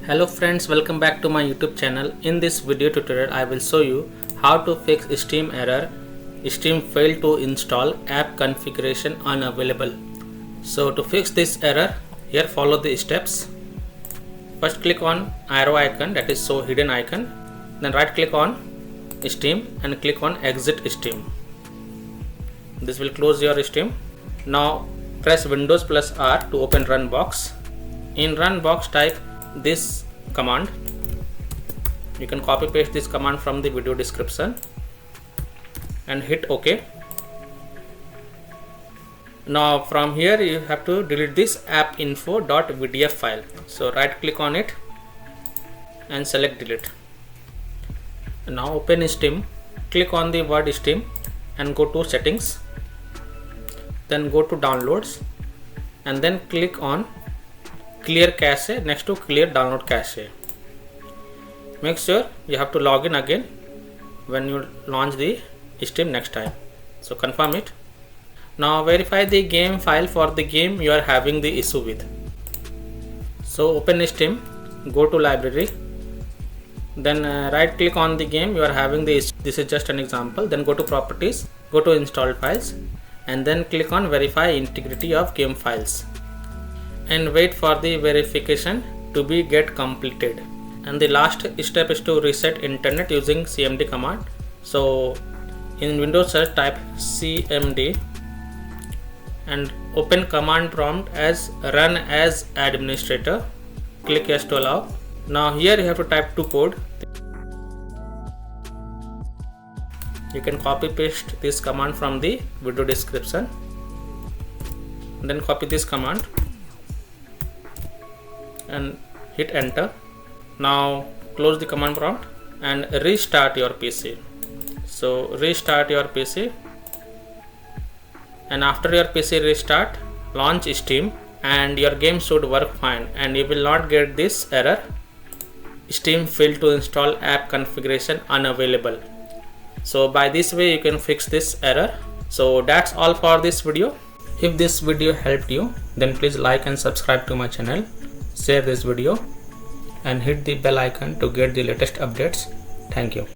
Hello friends, welcome back to my YouTube channel. In this video tutorial I will show you how to fix Steam error Steam failed to install app configuration unavailable. So to fix this error, here follow the steps. First click on arrow icon, that is show hidden icon. Then right click on Steam and click on exit Steam. This will close your Steam. Now press Windows plus R to open run box. In run box type this command. You can copy paste this command from the video description and hit OK. Now from here you have to delete this appinfo.vdf file. So right click on it and select delete. Now open Steam, click on the word Steam and go to settings, then go to downloads and then click on clear cache next to clear download cache. Make sure you have to log in again when you launch the Steam next time. So confirm it. Now verify the game file for the game you are having the issue with. So open Steam, go to library, then right click on the game you are having the issue. This is just an example. Then go to properties, go to installed files and then click on verify integrity of game files and wait for the verification to be get completed. And the last step is to reset internet using CMD command. So in Windows search type CMD and open command prompt as run as administrator. Click yes to allow. Now here you have to type two code. You can copy paste this command from the video description. Then copy this command and hit enter. Now close the command prompt and restart your PC. So restart your PC and after your PC restart, launch Steam and your game should work fine and you will not get this error Steam failed to install app configuration unavailable. So by this way you can fix this error. So that's all for this video. If this video helped you, then please like and subscribe to my channel, share this video and hit the bell icon to get the latest updates. Thank you.